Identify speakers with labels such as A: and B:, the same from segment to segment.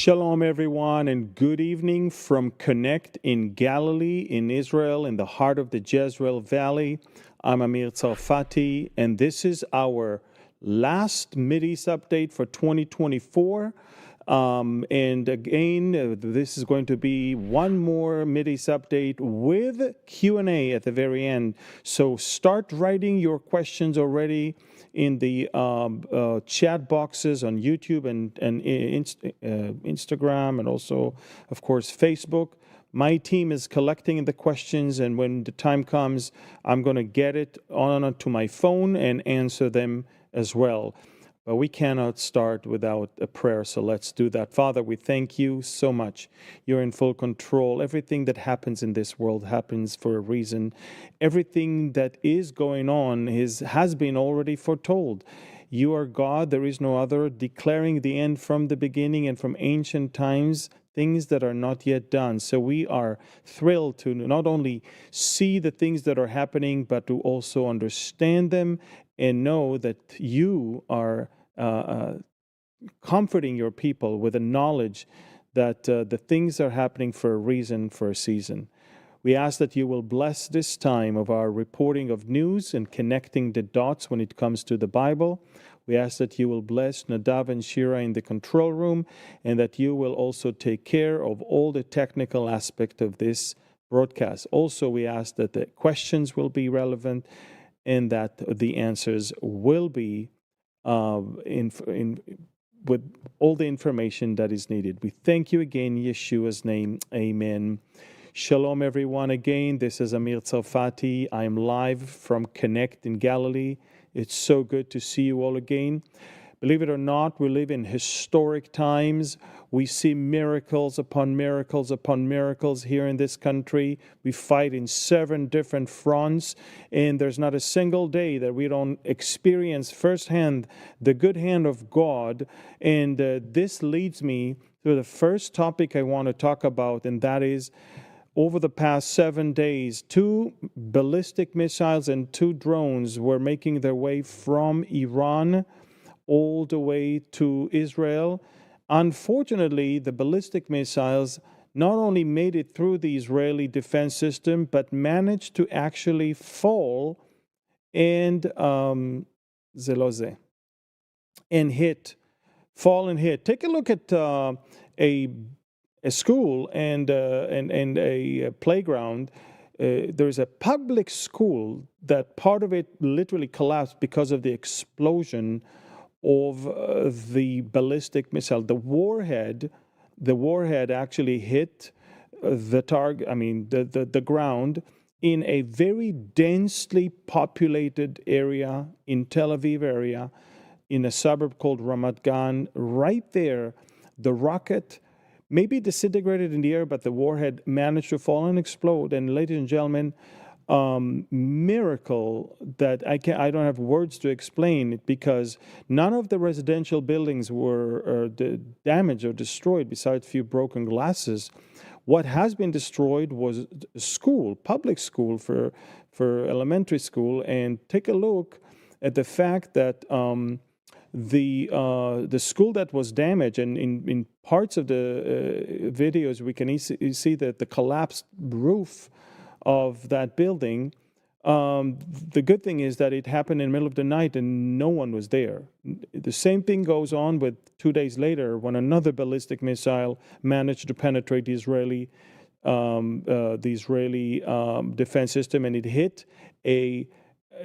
A: Shalom, everyone, and good evening from Connect in Galilee, in Israel, in the heart of the Jezreel Valley. I'm Ts'al Fati, and this is our last Mideast update for 2024. And again, this is going to be one more Mideast update with Q&A at the very end. So start writing your questions already in the chat boxes on YouTube and Instagram, and also, of course, Facebook. My team is collecting the questions, and when the time comes, I'm going to get it onto my phone and answer them as well. But we cannot start without a prayer, so let's do that. Father, we thank you so much. You're in full control. Everything that happens in this world happens for a reason. Everything that is going on has been already foretold. You are God, there is no other, declaring the end from the beginning and from ancient times, things that are not yet done. So we are thrilled to not only see the things that are happening, but to also understand them and know that you are comforting your people with the knowledge that the things are happening for a reason, for a season. We ask that you will bless this time of our reporting of news and connecting the dots when it comes to the Bible. We ask that you will bless Nadav and Shira in the control room, and that you will also take care of all the technical aspect of this broadcast. Also, we ask that the questions will be relevant and that the answers will be with all the information that is needed. We thank you again in Yeshua's name. Amen. Shalom, everyone. Again, this is Ts'al Fati. I am live from Connect in Galilee. It's so good to see you all again. Believe it or not, we live in historic times. We see miracles upon miracles upon miracles here in this country. We fight in 7 different fronts, and there's not a single day that we don't experience firsthand the good hand of God. And this leads me to the first topic I want to talk about, and that is, over the past 7 days, 2 ballistic missiles and 2 drones were making their way from Iran all the way to Israel. Unfortunately, the ballistic missiles not only made it through the Israeli defense system, but managed to actually fall and hit. Take a look at a school and a playground. There's a public school that part of it literally collapsed because of the explosion of the ballistic missile. The warhead actually hit the target. The ground in a very densely populated area in Tel Aviv area, in a suburb called Ramat Gan. Right there, the rocket maybe disintegrated in the air, but the warhead managed to fall and explode. And ladies and gentlemen, miracle that I don't have words to explain it, because none of the residential buildings were damaged or destroyed besides a few broken glasses. What has been destroyed was a school, public school for elementary school. And take a look at the fact that the school that was damaged, and in parts of the videos we can see that the collapsed roof of that building. The good thing is that it happened in the middle of the night and no one was there. The same thing goes on with 2 days later when another ballistic missile managed to penetrate the Israeli defense system, and it hit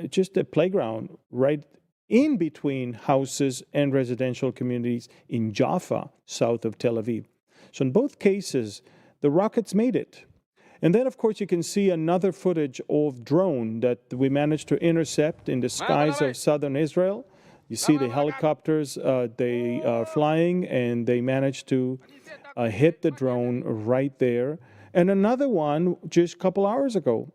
A: just a playground right in between houses and residential communities in Jaffa, south of Tel Aviv. So in both cases, the rockets made it. And then, of course, you can see another footage of drone that we managed to intercept in the skies of southern Israel. You see the helicopters, they are flying, and they managed to hit the drone right there. And another one just a couple hours ago,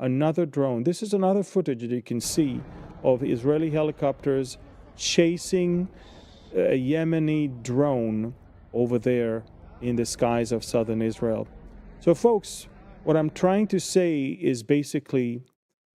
A: another drone. This is another footage that you can see of Israeli helicopters chasing a Yemeni drone over there in the skies of southern Israel. So, folks, what I'm trying to say is basically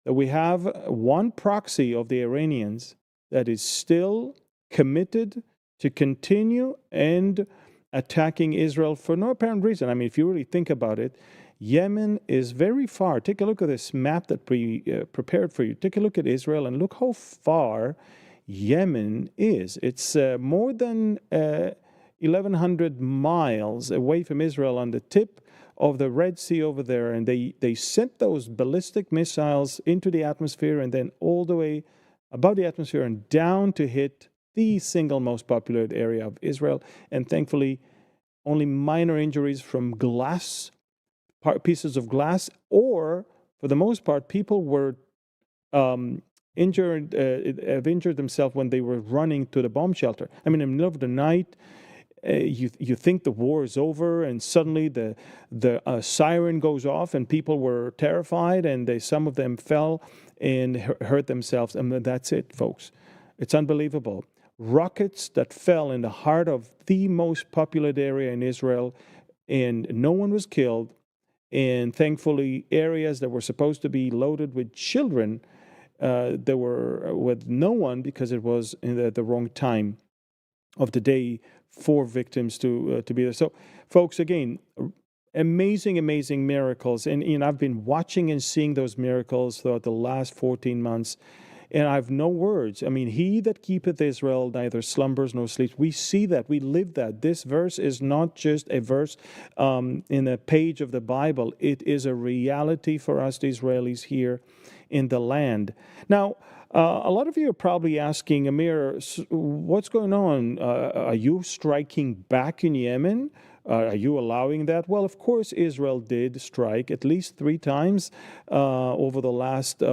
A: that we have one proxy of the Iranians that is still committed to continue and attacking Israel for no apparent reason. I mean, if you really think about it, Yemen is very far. Take a look at this map that we prepared for you. Take a look at Israel and look how far Yemen is. It's more than 1,100 miles away from Israel on the tip of the Red Sea over there. And they sent those ballistic missiles into the atmosphere and then all the way above the atmosphere and down to hit the single most populated area of Israel. And thankfully, only minor injuries from pieces of glass, or for the most part, people were injured themselves when they were running to the bomb shelter. I mean, in the middle of the night, you think the war is over, and suddenly the siren goes off, and people were terrified, and some of them fell and hurt themselves, and that's it, folks. It's unbelievable. Rockets that fell in the heart of the most populated area in Israel, and no one was killed. And thankfully, areas that were supposed to be loaded with children, they were with no one because it was in the wrong time of the day for victims to be there. So, folks, again, amazing miracles. And I've been watching and seeing those miracles throughout the last 14 months. And I have no words. I mean, he that keepeth Israel neither slumbers nor sleeps. We see that. We live that. This verse is not just a verse in a page of the Bible. It is a reality for us, the Israelis here in the land. Now, a lot of you are probably asking, Amir, what's going on? Are you striking back in Yemen? Are you allowing that? Well, of course, Israel did strike at least 3 times over the last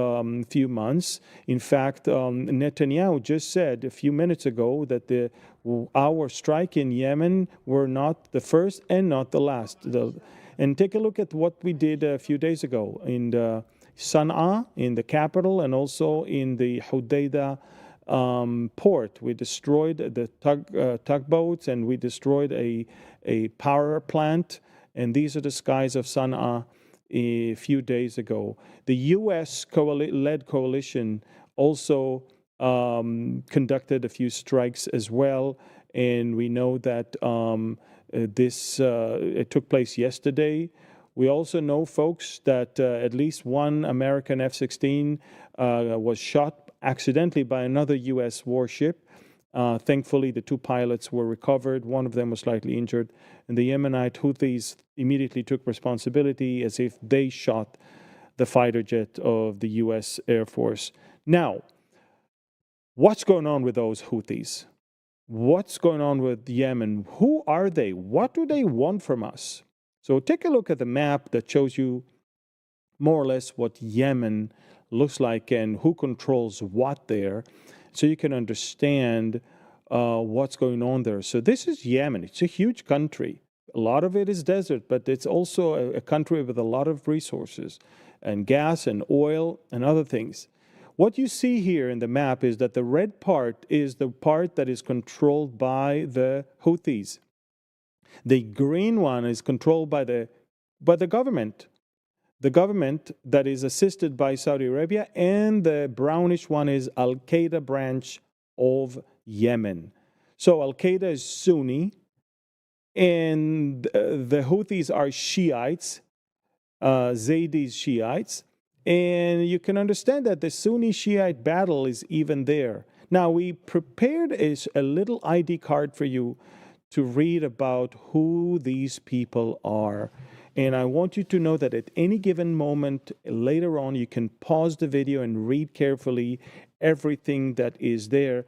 A: few months. In fact, Netanyahu just said a few minutes ago that our strike in Yemen were not the first and not the last. And take a look at what we did a few days ago in Sana'a, in the capital, and also in the Hodeidah port. We destroyed the tugboats, and we destroyed a power plant, and these are the skies of Sana'a a few days ago. The U.S. led coalition also conducted a few strikes as well, and we know that it took place yesterday. We also know, folks, that at least one American F-16 was shot accidentally by another U.S. warship. Thankfully, the 2 pilots were recovered. One of them was slightly injured. And the Yemenite Houthis immediately took responsibility as if they shot the fighter jet of the U.S. Air Force. Now, what's going on with those Houthis? What's going on with Yemen? Who are they? What do they want from us? So take a look at the map that shows you more or less what Yemen looks like and who controls what there, so you can understand what's going on there. So this is Yemen. It's a huge country. A lot of it is desert, but it's also a country with a lot of resources and gas and oil and other things. What you see here in the map is that the red part is the part that is controlled by the Houthis. The green one is controlled by the government. The government that is assisted by Saudi Arabia, and the brownish one is Al-Qaeda branch of Yemen. So Al-Qaeda is Sunni, and the Houthis are Shiites, Zaydis Shiites, and you can understand that the Sunni-Shiite battle is even there. Now, we prepared a little ID card for you to read about who these people are. And I want you to know that at any given moment later on, you can pause the video and read carefully everything that is there.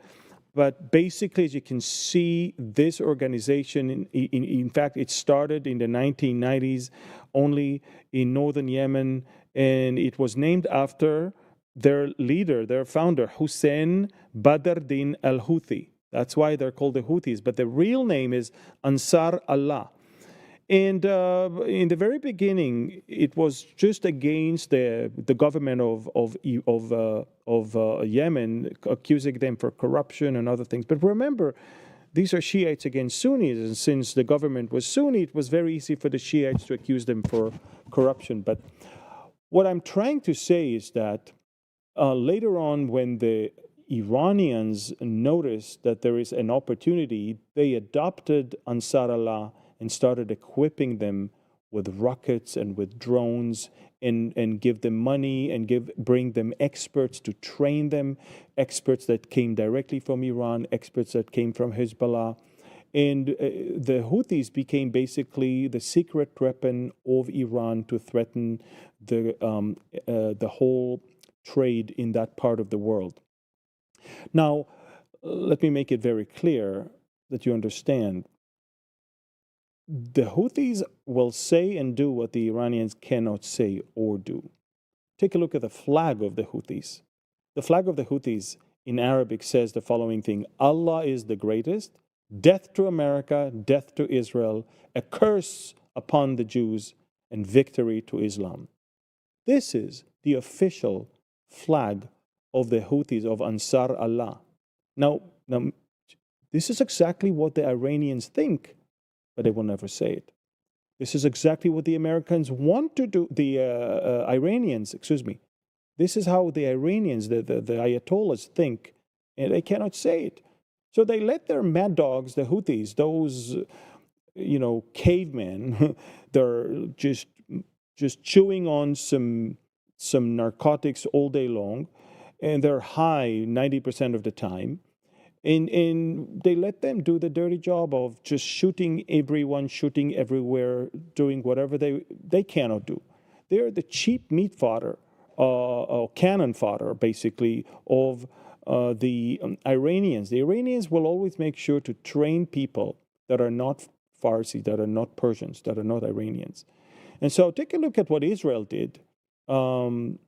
A: But basically, as you can see, this organization, in fact, it started in the 1990s only in northern Yemen, and it was named after their leader, their founder, Hussein Badr Din al-Houthi. That's why they're called the Houthis. But the real name is Ansar Allah. And in the very beginning, it was just against the government of Yemen, accusing them for corruption and other things. But remember, these are Shiites against Sunnis, and since the government was Sunni, it was very easy for the Shiites to accuse them for corruption. But what I'm trying to say is that later on, when the Iranians noticed that there is an opportunity, they adopted Ansar Allah and started equipping them with rockets and with drones, and give them money and bring them experts to train them, experts that came directly from Iran, experts that came from Hezbollah. And the Houthis became basically the secret weapon of Iran to threaten the whole trade in that part of the world. Now, let me make it very clear that you understand. The Houthis will say and do what the Iranians cannot say or do. Take a look at the flag of the Houthis. The flag of the Houthis in Arabic says the following thing: Allah is the greatest, death to America, death to Israel, a curse upon the Jews, and victory to Islam. This is the official flag of the Houthis, of Ansar Allah. Now, this is exactly what the Iranians think, but they will never say it. This is exactly what the Americans want to do, the Iranians, This is how the Iranians, the Ayatollahs think, and they cannot say it. So they let their mad dogs, the Houthis, those, cavemen, they're just chewing on some narcotics all day long, and they're high 90% of the time. And they let them do the dirty job of just shooting everyone, shooting everywhere, doing whatever they cannot do. They're the cheap meat fodder, cannon fodder, basically, of the Iranians. The Iranians will always make sure to train people that are not Farsi, that are not Persians, that are not Iranians. And so take a look at what Israel did in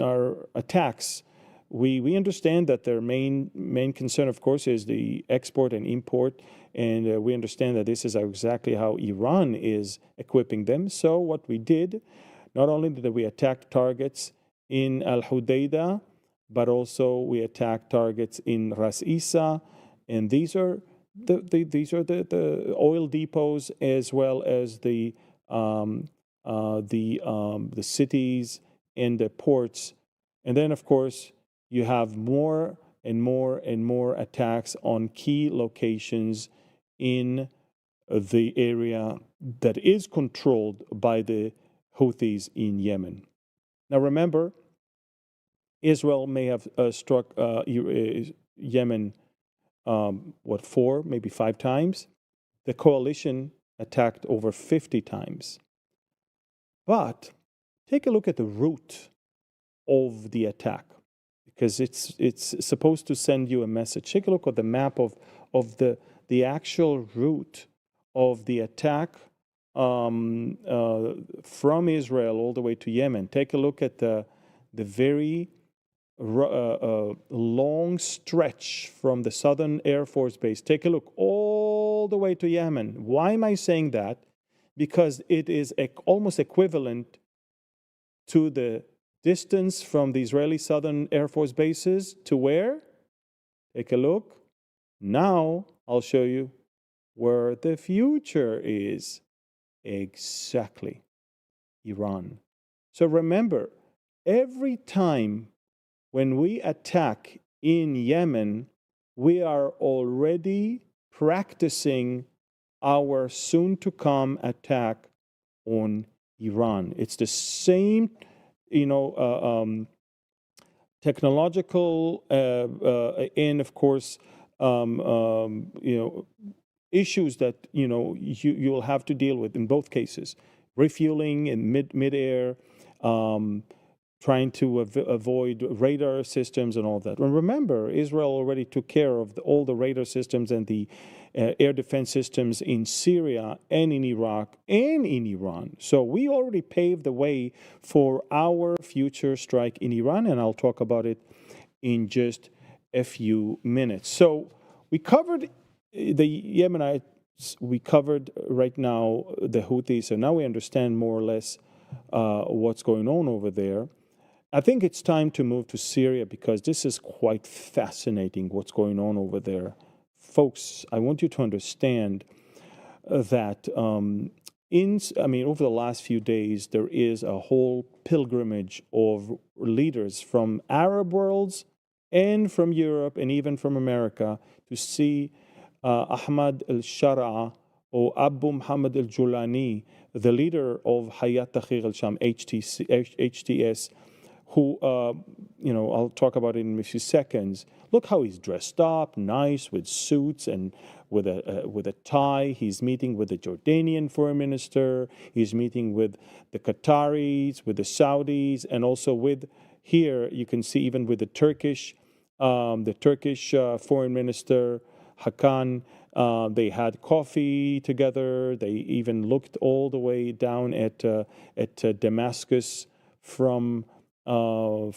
A: our attacks. We understand that their main concern, of course, is the export and import, and we understand that this is exactly how Iran is equipping them. So what we did, not only did we attack targets in Al-Hudaydah, but also we attacked targets in Ras Isa, and these are the oil depots, as well as the cities and the ports. And then, of course, you have more and more and more attacks on key locations in the area that is controlled by the Houthis in Yemen. Now remember, Israel may have struck Yemen, 4, maybe 5 times. The coalition attacked over 50 times. But take a look at the route of the attack, because it's supposed to send you a message. Take a look at the map of the actual route of the attack from Israel all the way to Yemen. Take a look at the very long stretch from the Southern Air Force Base. Take a look all the way to Yemen. Why am I saying that? Because it is almost equivalent to the distance from the Israeli Southern Air Force bases to where? Take a look. Now I'll show you where the future is. Exactly. Iran. So remember, every time when we attack in Yemen, we are already practicing our soon-to-come attack on Iran. It's the same, technological and, of course, issues that you'll have to deal with in both cases: refueling in mid-air, trying to avoid radar systems and all that. And remember, Israel already took care of all the radar systems and the air defense systems in Syria and in Iraq and in Iran. So we already paved the way for our future strike in Iran, and I'll talk about it in just a few minutes. So we covered the Yemenites, we covered right now the Houthis, so now we understand more or less what's going on over there. I think it's time to move to Syria, because this is quite fascinating what's going on over there. Folks, I want you to understand that over the last few days, there is a whole pilgrimage of leaders from Arab worlds and from Europe and even from America to see Ahmad al-Shara'a or Abu Muhammad al-Julani, the leader of Hayat Tahrir al-Sham, HTS, who, I'll talk about it in a few seconds. Look how he's dressed up, nice, with suits and with a tie. He's meeting with the Jordanian foreign minister. He's meeting with the Qataris, with the Saudis, and also with, here you can see even with the Turkish foreign minister, Hakan. They had coffee together. They even looked all the way down at Damascus from the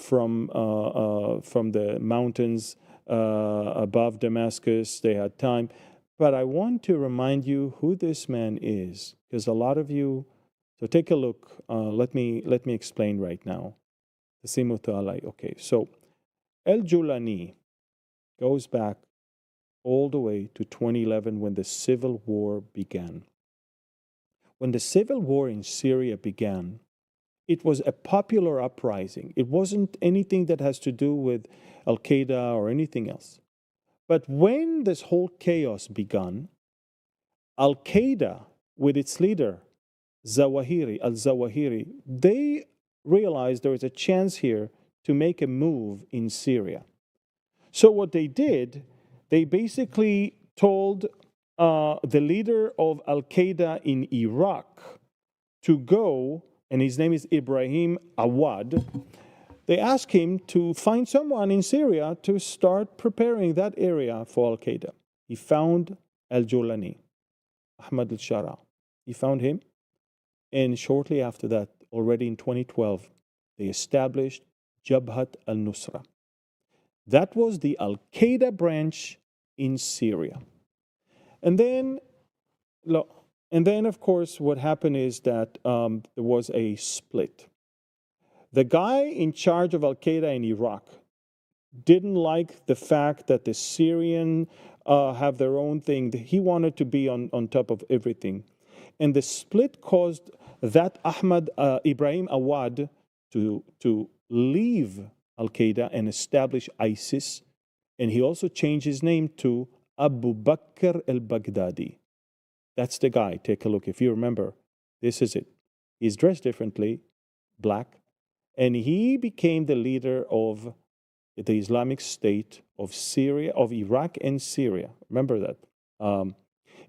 A: mountains above Damascus. They had time. But I want to remind you who this man is, because a lot of you, so take a look. Let me explain right now. Okay, so Al-Julani goes back all the way to 2011 when the civil war began. When the civil war in Syria began, it was a popular uprising. It wasn't anything that has to do with Al-Qaeda or anything else. But when this whole chaos began, Al-Qaeda, with its leader, al-Zawahiri, they realized there was a chance here to make a move in Syria. So what they did, they basically told the leader of Al-Qaeda in Iraq to go, and his name is Ibrahim Awad. They asked him to find someone in Syria to start preparing that area for Al-Qaeda. He found Al-Julani, Ahmad al-Shara. He found him, and shortly after that, already in 2012, they established Jabhat al-Nusra. That was the Al-Qaeda branch in Syria. And then, of course, what happened is that there was a split. The guy in charge of Al-Qaeda in Iraq didn't like the fact that the Syrians have their own thing. He wanted to be on top of everything. And the split caused that Ibrahim Awad to leave Al-Qaeda and establish ISIS. And he also changed his name to Abu Bakr al-Baghdadi. That's the guy. Take a look. If you remember, this is it. He's dressed differently, black. And he became the leader of the Islamic State of Syria, of Iraq and Syria. Remember that.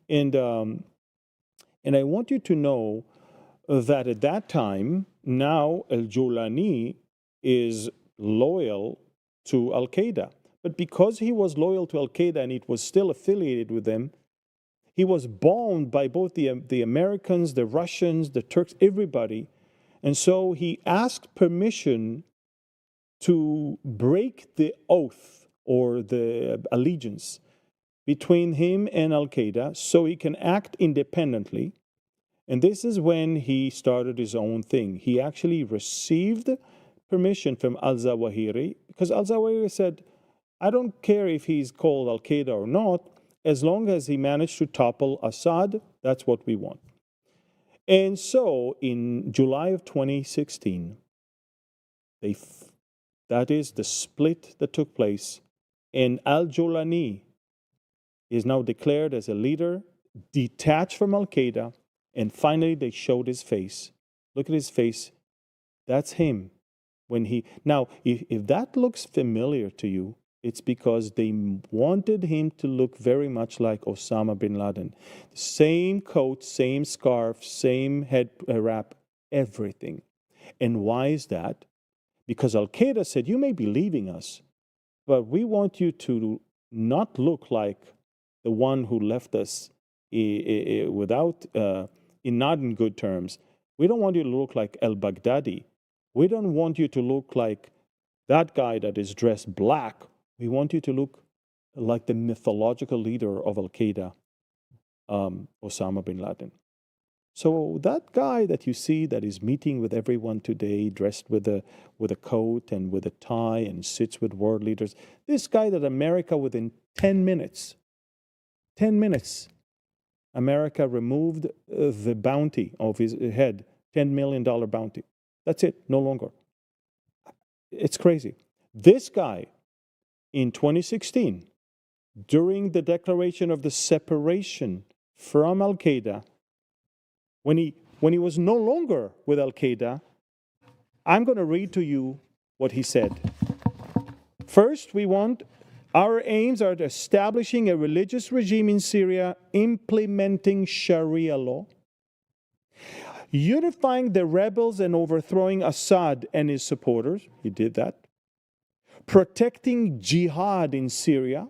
A: And I want you to know that at that time, now Al-Julani is loyal to Al-Qaeda. But because he was loyal to Al-Qaeda and it was still affiliated with them, he was bombed by both the Americans, the Russians, the Turks, everybody. And so he asked permission to break the oath or the allegiance between him and Al-Qaeda so he can act independently. And this is when he started his own thing. He actually received permission from al-Zawahiri because al-Zawahiri said, I don't care if he's called Al-Qaeda or not, as long as he managed to topple Assad, that's what we want. And so in July of 2016, that is the split that took place, and Al-Julani is now declared as a leader, detached from Al-Qaeda, and finally they showed his face. Look at his face. That's him. Now, if that looks familiar to you, it's because they wanted him to look very much like Osama bin Laden. Same coat, same scarf, same head wrap, everything. And why is that? Because Al-Qaeda said, you may be leaving us, but we want you to not look like the one who left us not in good terms. We don't want you to look like al-Baghdadi. We don't want you to look like that guy that is dressed black. We want you to look like the mythological leader of Al-Qaeda, Osama bin Laden. So that guy that you see that is meeting with everyone today, dressed with a coat and with a tie and sits with world leaders, this guy that America within 10 minutes, America removed the bounty of his head, $10 million bounty. That's it, no longer. It's crazy. This guy in 2016, during the declaration of the separation from Al-Qaeda, when he was no longer with Al-Qaeda, I'm going to read to you what he said. First, our aims are establishing a religious regime in Syria, implementing Sharia law, unifying the rebels and overthrowing Assad and his supporters. He did that. Protecting jihad in Syria,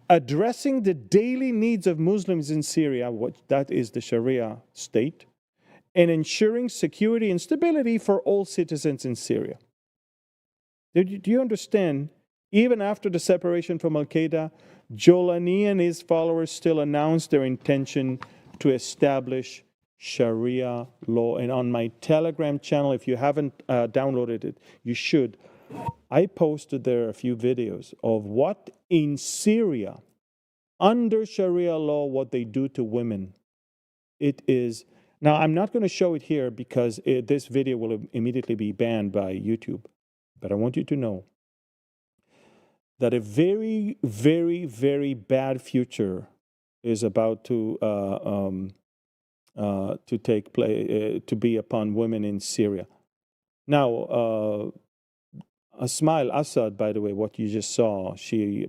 A: addressing the daily needs of Muslims in Syria, that is the Sharia state, and ensuring security and stability for all citizens in Syria. Do you understand? Even after the separation from Al-Qaeda, Jolani and his followers still announced their intention to establish Sharia law. And on my Telegram channel, if you haven't downloaded it, you should. I posted there a few videos of what in Syria, under Sharia law, what they do to women. It is... Now, I'm not going to show it here because this video will immediately be banned by YouTube. But I want you to know that a very, very, very bad future is about to take place, to be upon women in Syria. Now, Ismail Assad, by the way, what you just saw, she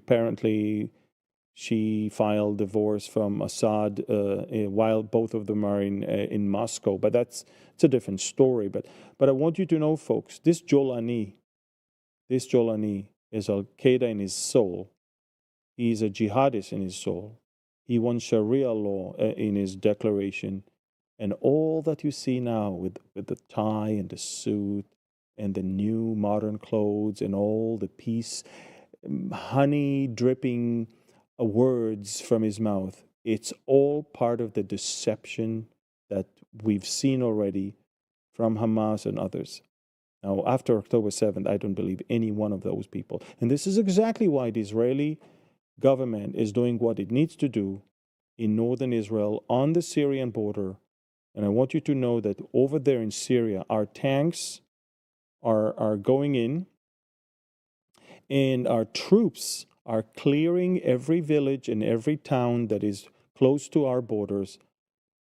A: filed divorce from Assad while both of them are in Moscow. But it's a different story. But I want you to know, folks, this Jolani is Al-Qaeda in his soul. He's a jihadist in his soul. He wants Sharia law in his declaration. And all that you see now with the tie and the suit and the new modern clothes and all the peace, honey dripping words from his mouth, it's all part of the deception that we've seen already from Hamas and others. Now, after October 7th, I don't believe any one of those people. And this is exactly why the Israeli government is doing what it needs to do in northern Israel on the Syrian border. And I want you to know that over there in Syria, our tanks are going in, and our troops are clearing every village and every town that is close to our borders.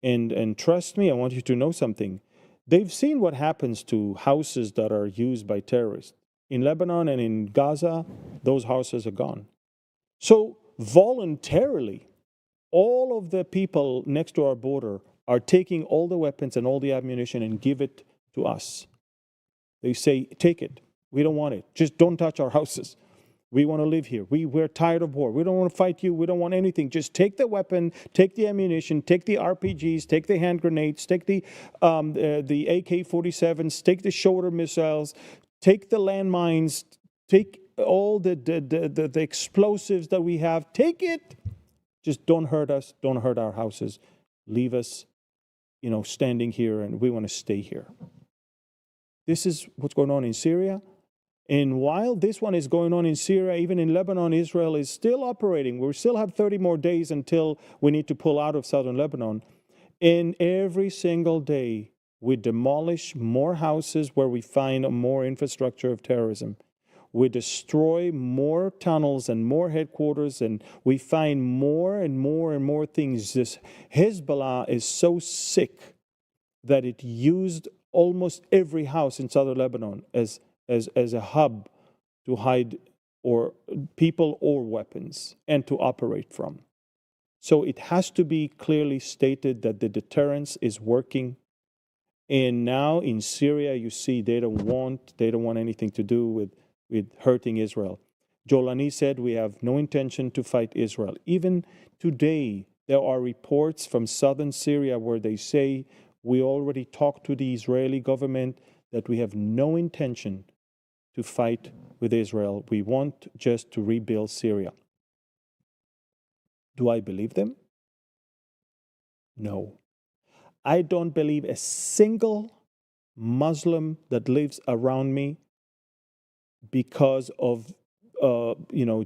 A: And trust me, I want you to know something. They've seen what happens to houses that are used by terrorists. In Lebanon and in Gaza, those houses are gone. So voluntarily, all of the people next to our border are taking all the weapons and all the ammunition and give it to us. They say, take it. We don't want it. Just don't touch our houses. We want to live here. We're tired of war. We don't want to fight you. We don't want anything. Just take the weapon, take the ammunition, take the RPGs, take the hand grenades, take the AK-47s, take the shoulder missiles, take the landmines, take all the explosives that we have. Take it. Just don't hurt us. Don't hurt our houses. Leave us, standing here, and we want to stay here. This is what's going on in Syria. And while this one is going on in Syria, even in Lebanon, Israel is still operating. We still have 30 more days until we need to pull out of southern Lebanon. And every single day, we demolish more houses where we find more infrastructure of terrorism. We destroy more tunnels and more headquarters, and we find more and more and more things. This Hezbollah is so sick that it used almost every house in southern Lebanon as a hub to hide or people or weapons and to operate from. So it has to be clearly stated that the deterrence is working. And now in Syria, you see they don't want anything to do with hurting Israel. Jolani said we have no intention to fight Israel. Even today, there are reports from southern Syria where they say we already talked to the Israeli government that we have no intention to fight with Israel. We want just to rebuild Syria. Do I believe them? No. I don't believe a single Muslim that lives around me because of,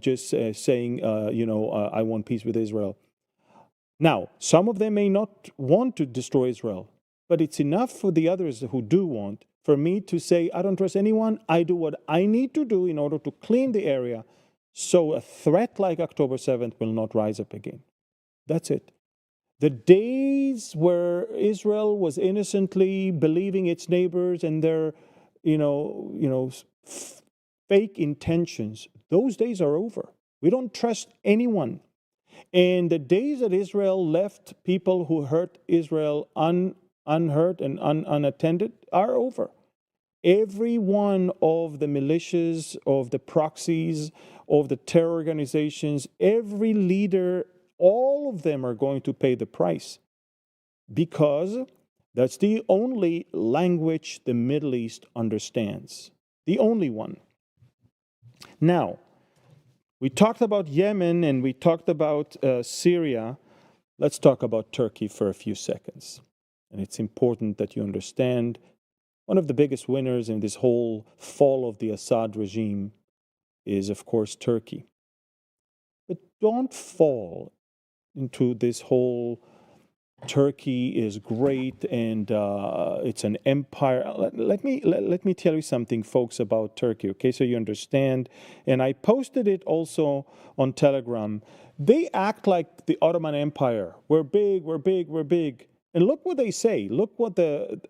A: just saying, I want peace with Israel. Now, some of them may not want to destroy Israel, but it's enough for the others who do want for me to say, I don't trust anyone. I do what I need to do in order to clean the area so a threat like October 7th will not rise up again. That's it. The days where Israel was innocently believing its neighbors and their, fake intentions, those days are over. We don't trust anyone. And the days that Israel left people who hurt Israel unhurt and unattended are over. Every one of the militias, of the proxies, of the terror organizations, every leader, all of them are going to pay the price, because that's the only language the Middle East understands. The only one. Now, we talked about Yemen and we talked about Syria. Let's talk about Turkey for a few seconds. And it's important that you understand one of the biggest winners in this whole fall of the Assad regime is, of course, Turkey. But don't fall into this whole Turkey is great and it's an empire. Let me tell you something, folks, about Turkey, okay, so you understand. And I posted it also on Telegram. They act like the Ottoman Empire. We're big, we're big, we're big. And look what they say. Look what the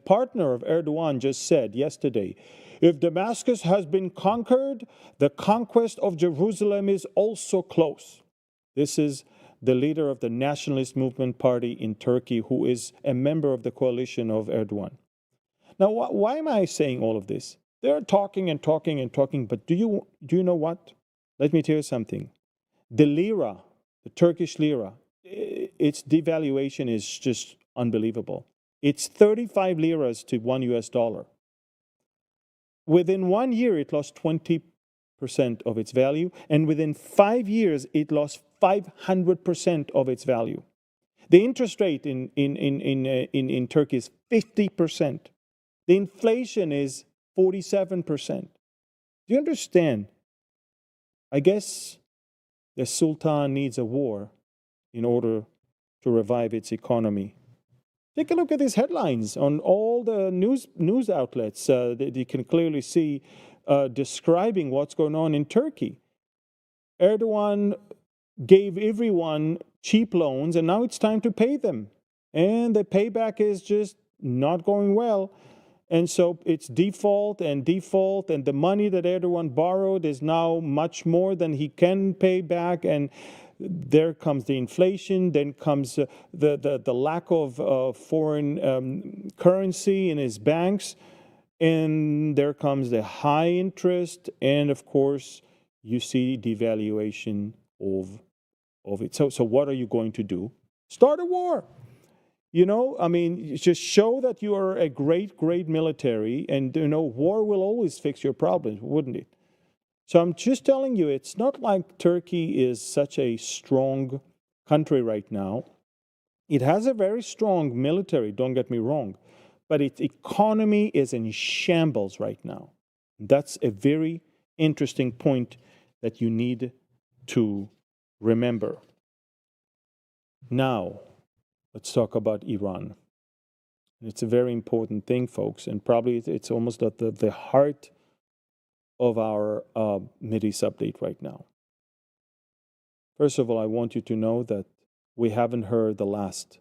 A: partner of Erdogan just said yesterday. If Damascus has been conquered, the conquest of Jerusalem is also close. This is the leader of the Nationalist Movement Party in Turkey, who is a member of the coalition of Erdogan. Now, why am I saying all of this? They're talking and talking and talking, but do you know what? Let me tell you something. The lira, the Turkish lira, its devaluation is just unbelievable. It's 35 liras to $1. Within 1 year, it lost 20% of its value, and within 5 years, it lost 500% of its value. The interest rate in Turkey is 50%. The inflation is 47%. Do you understand? I guess the Sultan needs a war in order to revive its economy. Take a look at these headlines on all the news outlets that you can clearly see describing what's going on in Turkey. Erdogan gave everyone cheap loans, and now it's time to pay them. And the payback is just not going well. And so it's default, and the money that Erdogan borrowed is now much more than he can pay back. And there comes the inflation, then comes the lack of foreign currency in his banks, and there comes the high interest, and of course, you see devaluation of it. So what are you going to do? Start a war. Just show that you are a great military, and, war will always fix your problems, wouldn't it? So I'm just telling you, it's not like Turkey is such a strong country right now. It has a very strong military, don't get me wrong, but its economy is in shambles right now. That's a very interesting point that you need to remember. Now, let's talk about Iran. It's a very important thing, folks, and probably it's almost at the heart of our Mideast update right now. First of all, I want you to know that we haven't heard the last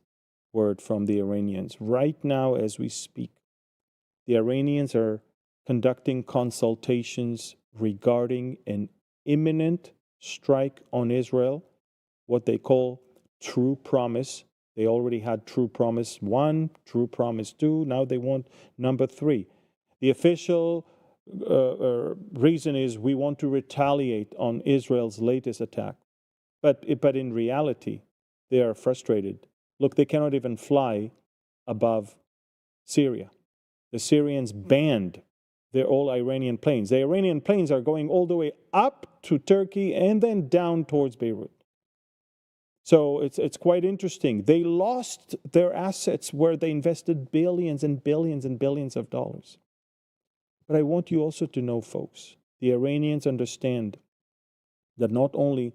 A: word from the Iranians. Right now, as we speak, the Iranians are conducting consultations regarding an imminent strike on Israel, what they call True Promise. They already had True Promise 1, True Promise 2, now they want number 3. The official reason is we want to retaliate on Israel's latest attack. But in reality, they are frustrated. Look, they cannot even fly above Syria. The Syrians banned their all Iranian planes. The Iranian planes are going all the way up to Turkey and then down towards Beirut. So it's quite interesting. They lost their assets where they invested billions and billions and billions of dollars. But I want you also to know, folks, the Iranians understand that not only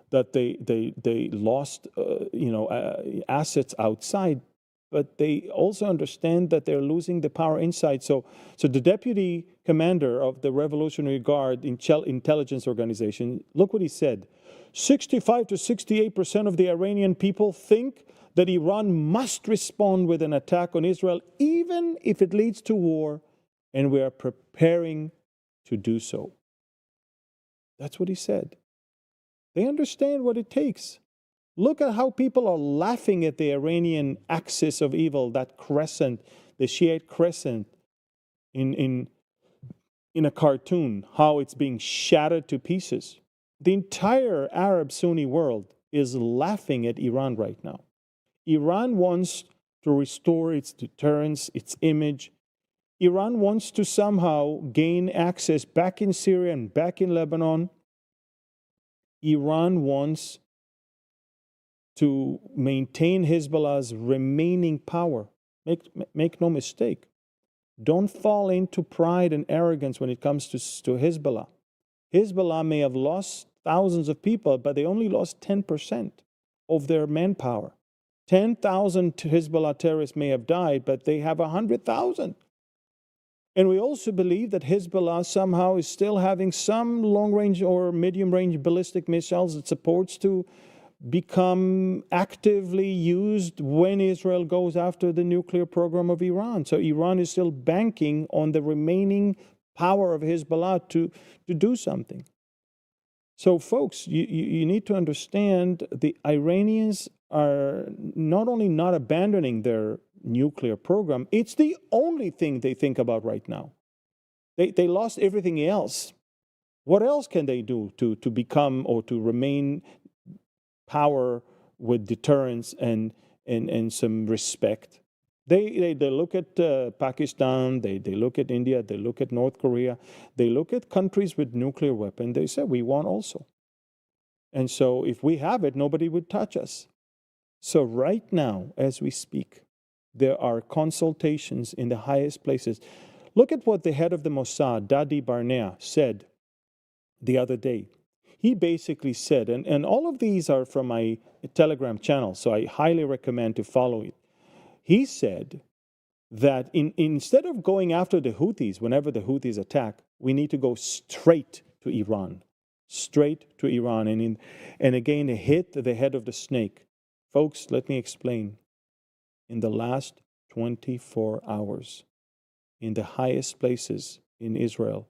A: that they lost assets outside, but they also understand that they're losing the power inside. So the deputy commander of the Revolutionary Guard intelligence organization, look what he said. 65 to 68% of the Iranian people think that Iran must respond with an attack on Israel, even if it leads to war, and we are preparing to do so. That's what he said. They understand what it takes. Look at how people are laughing at the Iranian axis of evil, that crescent, the Shiite crescent in a cartoon, how it's being shattered to pieces. The entire Arab Sunni world is laughing at Iran right now. Iran wants to restore its deterrence, its image. Iran wants to somehow gain access back in Syria and back in Lebanon. Iran wants to maintain Hezbollah's remaining power. Make no mistake. Don't fall into pride and arrogance when it comes to Hezbollah. Hezbollah may have lost thousands of people, but they only lost 10% of their manpower. 10,000 Hezbollah terrorists may have died, but they have 100,000. And we also believe that Hezbollah somehow is still having some long-range or medium-range ballistic missiles it supports to become actively used when Israel goes after the nuclear program of Iran. So Iran is still banking on the remaining power of Hezbollah to do something. So folks, you need to understand the Iranians are not only not abandoning their nuclear program, it's the only thing they think about right now. They lost everything else. What else can they do to become or to remain power with deterrence and some respect? They look at Pakistan, they look at India, they look at North Korea, they look at countries with nuclear weapons, they say, we want also. And so if we have it, nobody would touch us. So right now, as we speak, there are consultations in the highest places. Look at what the head of the Mossad, Dadi Barnea, said the other day. He basically said, and all of these are from my Telegram channel, so I highly recommend to follow it. He said that instead of going after the Houthis, whenever the Houthis attack, we need to go straight to Iran. Straight to Iran. And again, hit the head of the snake. Folks, let me explain. In the last 24 hours, in the highest places in Israel,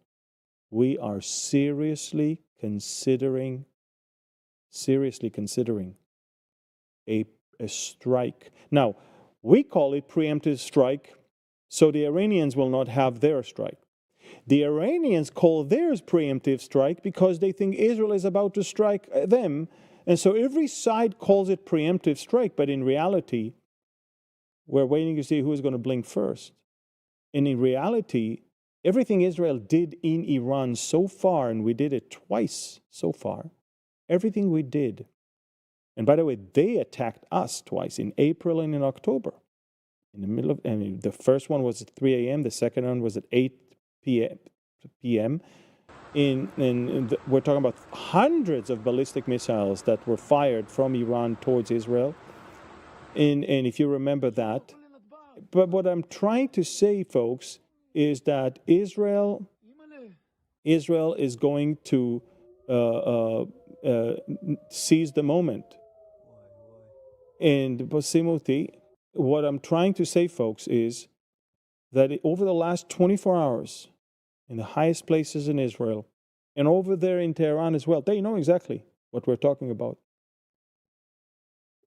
A: we are seriously considering a strike. Now, we call it preemptive strike, so the Iranians will not have their strike. The Iranians call theirs preemptive strike because they think Israel is about to strike them, and so every side calls it preemptive strike, but in reality, we're waiting to see who's going to blink first. And in reality, everything Israel did in Iran so far, and we did it twice so far, everything we did. And by the way, they attacked us twice, in April and in October. In the middle of, the first one was at 3 a.m., the second one was at 8 p.m. We're talking about hundreds of ballistic missiles that were fired from Iran towards Israel. And if you remember that. But what I'm trying to say, folks, is that Israel is going to seize the moment. And Basimuti, what I'm trying to say, folks, is that over the last 24 hours, in the highest places in Israel, and over there in Tehran as well, they know exactly what we're talking about.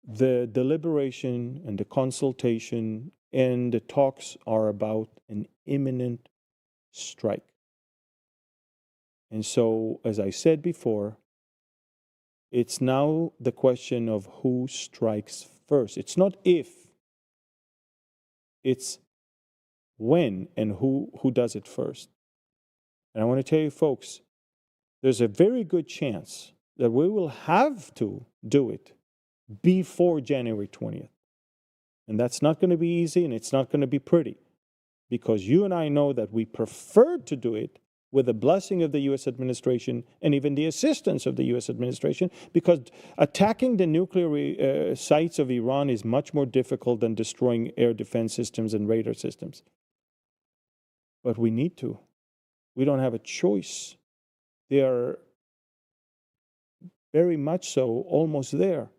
A: The deliberation and the consultation and the talks are about an imminent strike. And so, as I said before, it's now the question of who strikes first. It's not if, it's when and who does it first. And I want to tell you, folks, there's a very good chance that we will have to do it before January 20th. And that's not going to be easy, and it's not going to be pretty, because you and I know that we prefer to do it with the blessing of the U.S. administration and even the assistance of the U.S. administration, because attacking the nuclear sites of Iran is much more difficult than destroying air defense systems and radar systems. But we need to. We don't have a choice. They are very much so almost there.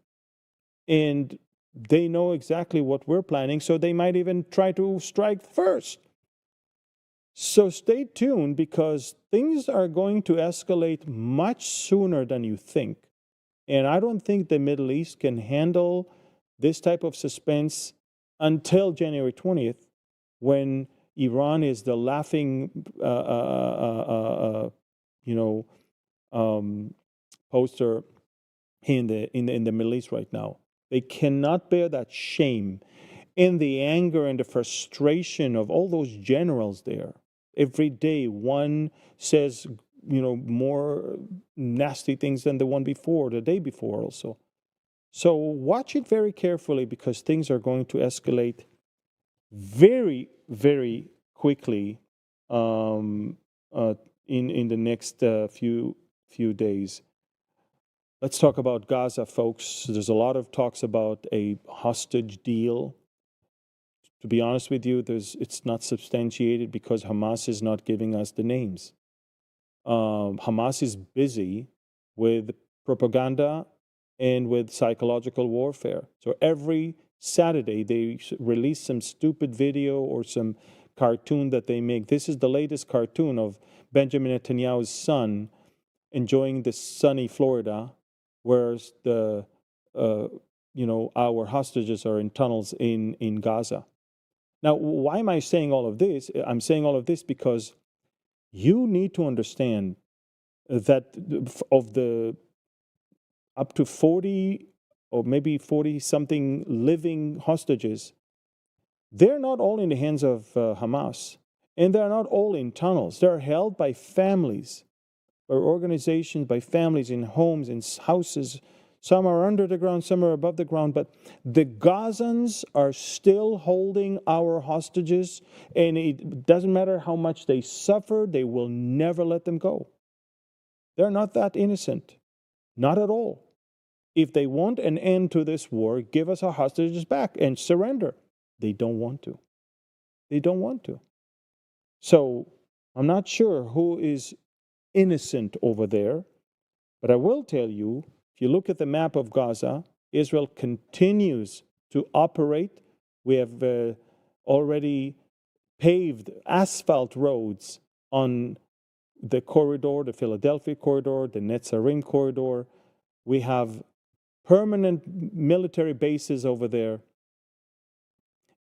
A: And they know exactly what we're planning, so they might even try to strike first. So stay tuned, because things are going to escalate much sooner than you think. And I don't think the Middle East can handle this type of suspense until January 20th, when Iran is the laughing, poster in the Middle East right now. They cannot bear that shame and the anger and the frustration of all those generals there. Every day, one says, more nasty things than the one before, the day before also. So watch it very carefully, because things are going to escalate very, very quickly in the next few days. Let's talk about Gaza, folks. There's a lot of talks about a hostage deal. To be honest with you, it's not substantiated, because Hamas is not giving us the names. Hamas is busy with propaganda and with psychological warfare. So every Saturday, they release some stupid video or some cartoon that they make. This is the latest cartoon of Benjamin Netanyahu's son enjoying the sunny Florida, whereas our hostages are in tunnels in Gaza. Now, why am I saying all of this? I'm saying all of this because you need to understand that of the up to 40 or maybe 40-something living hostages, they're not all in the hands of Hamas, and they're not all in tunnels. They're held by families, by organizations, by families in homes, in houses. Some are under the ground, some are above the ground, but the Gazans are still holding our hostages, and it doesn't matter how much they suffer, they will never let them go. They're not that innocent, not at all. If they want an end to this war, give us our hostages back and surrender. They don't want to. They don't want to. So I'm not sure who is innocent over there, but I will tell you, if you look at the map of Gaza, Israel continues to operate. We have already paved asphalt roads on the corridor, the Philadelphia corridor, the Netzarim corridor. We have permanent military bases over there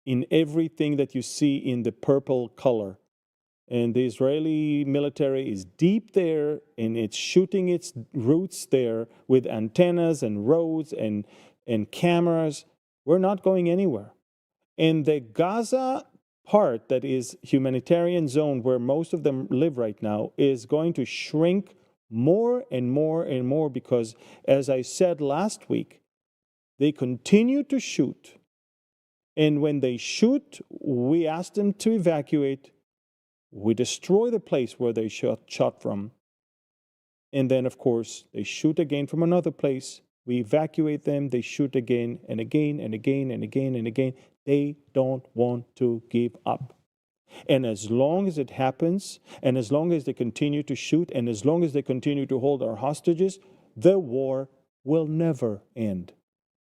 A: in everything that you see in the purple color. And the Israeli military is deep there, and it's shooting its roots there with antennas and roads and cameras. We're not going anywhere. And the Gaza part, that is humanitarian zone where most of them live right now, is going to shrink more and more and more, because, as I said last week, they continue to shoot. And when they shoot, we ask them to evacuate. We destroy the place where they shot from. And then, of course, they shoot again from another place. We evacuate them. They shoot again and again and again and again and again. They don't want to give up. And as long as it happens, and as long as they continue to shoot, and as long as they continue to hold our hostages, the war will never end.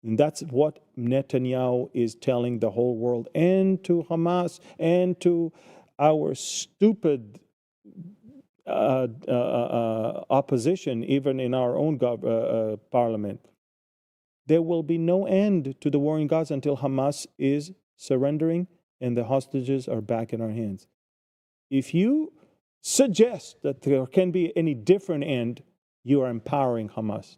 A: And that's what Netanyahu is telling the whole world, and to Hamas, and to our stupid opposition, even in our own parliament. There will be no end to the war in Gaza until Hamas is surrendering and the hostages are back in our hands. If you suggest that there can be any different end, you are empowering Hamas.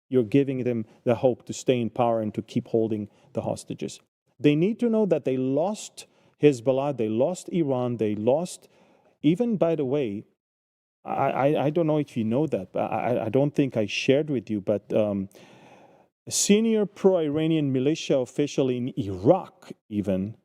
A: You're giving them the hope to stay in power and to keep holding the hostages. They need to know that they lost Hezbollah, they lost Iran, they lost, even, by the way, I don't know if you know that, but I don't think I shared with you, but a senior pro-Iranian militia official in Iraq even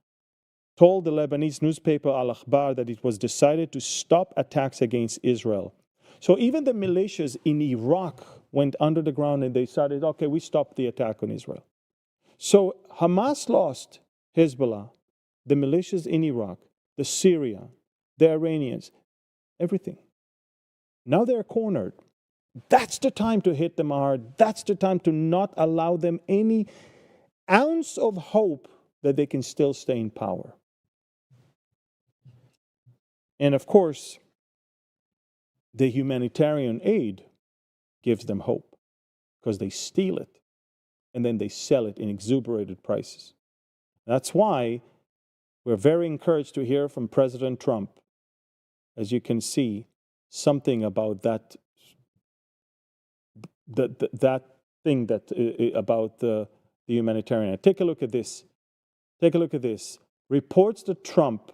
A: told the Lebanese newspaper Al-Akhbar that it was decided to stop attacks against Israel. So even the militias in Iraq went under the ground and they started, okay, we stopped the attack on Israel. So Hamas lost Hezbollah, the militias in Iraq, the Syria, the Iranians, everything. Now they're cornered. That's the time to hit them hard. That's the time to not allow them any ounce of hope that they can still stay in power. And of course, the humanitarian aid gives them hope because they steal it and then they sell it in exuberated prices. That's why we're very encouraged to hear from President Trump, as you can see, something about that thing about the humanitarian. Take a look at this. Take a look at this. Reports that Trump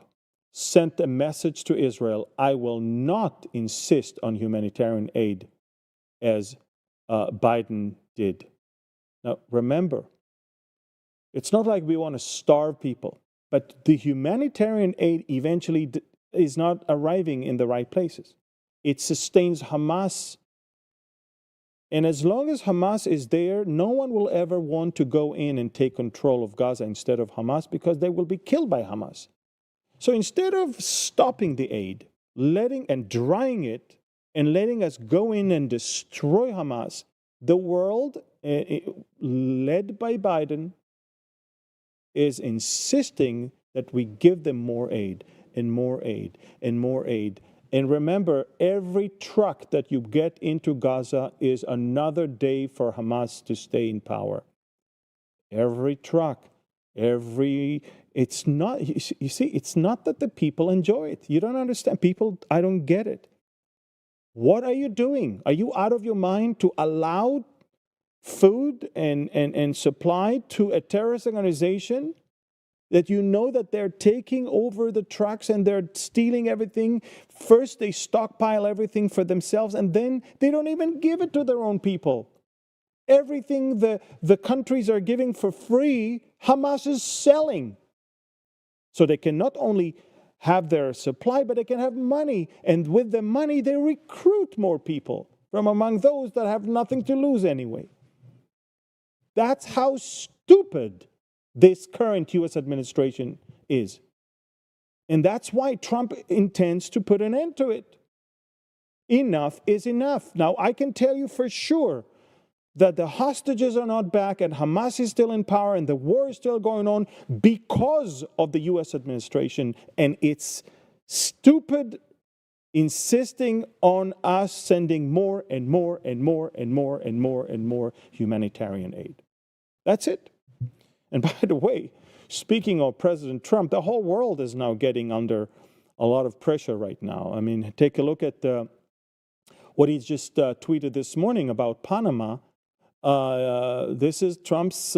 A: sent a message to Israel, I will not insist on humanitarian aid as Biden did. Now, remember, it's not like we want to starve people, but the humanitarian aid eventually is not arriving in the right places. It sustains Hamas. And as long as Hamas is there, no one will ever want to go in and take control of Gaza instead of Hamas because they will be killed by Hamas. So instead of stopping the aid, letting and drying it, and letting us go in and destroy Hamas, the world, led by Biden, is insisting that we give them more aid and more aid and more aid. And remember, every truck that you get into Gaza is another day for Hamas to stay in power. Every truck, it's not, you see, it's not that the people enjoy it. You don't understand. People, I don't get it. What are you doing? Are you out of your mind to allow food and supply to a terrorist organization that you know that they're taking over the trucks and they're stealing everything? First, they stockpile everything for themselves, and then they don't even give it to their own people. Everything the countries are giving for free, Hamas is selling. So they can not only have their supply, but they can have money. And with the money, they recruit more people from among those that have nothing to lose anyway. That's how stupid this current U.S. administration is. And that's why Trump intends to put an end to it. Enough is enough. Now, I can tell you for sure that the hostages are not back and Hamas is still in power and the war is still going on because of the U.S. administration and its stupid insisting on us sending more and more and more and more and more and more humanitarian aid. That's it. And by the way, speaking of President Trump, the whole world is now getting under a lot of pressure right now. I mean, take a look at what he just tweeted this morning about Panama. This is Trump's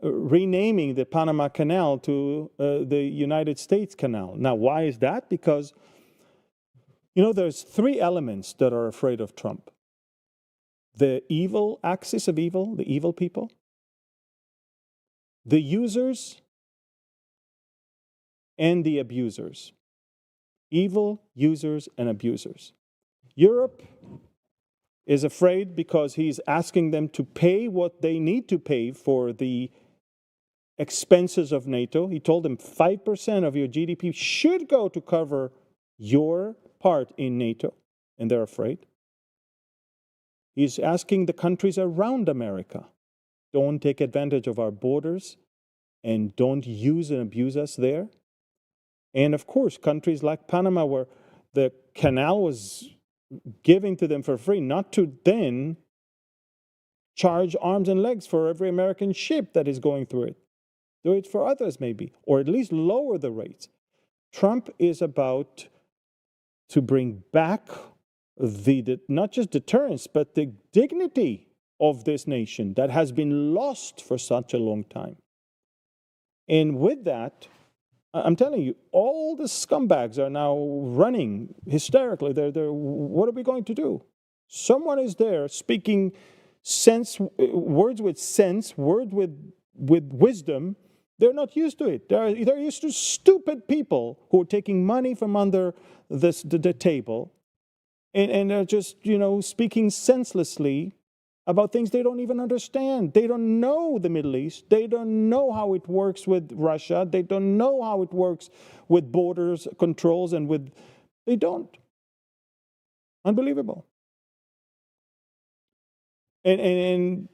A: renaming the Panama Canal to the United States Canal. Now, why is that? Because, you know, there's three elements that are afraid of Trump. The evil axis of evil, the evil people, the users, and the abusers. Evil, users, and abusers. Europe is afraid because he's asking them to pay what they need to pay for the expenses of NATO. He told them 5% of your GDP should go to cover your part in NATO, and they're afraid. He's asking the countries around America, don't take advantage of our borders and don't use and abuse us there. And of course, countries like Panama, where the canal was giving to them for free, not to then charge arms and legs for every American ship that is going through it. Do it for others maybe, or at least lower the rates. Trump is about to bring back the not just deterrence, but the dignity of this nation that has been lost for such a long time. And with that, I'm telling you, all the scumbags are now running hysterically. They're what are we going to do? Someone is there speaking words with sense, words with wisdom, They're not used to it. They're used to stupid people who are taking money from under the table and are just, speaking senselessly about things they don't even understand. They don't know the Middle East. They don't know how it works with Russia. They don't know how it works with borders controls they don't. Unbelievable. And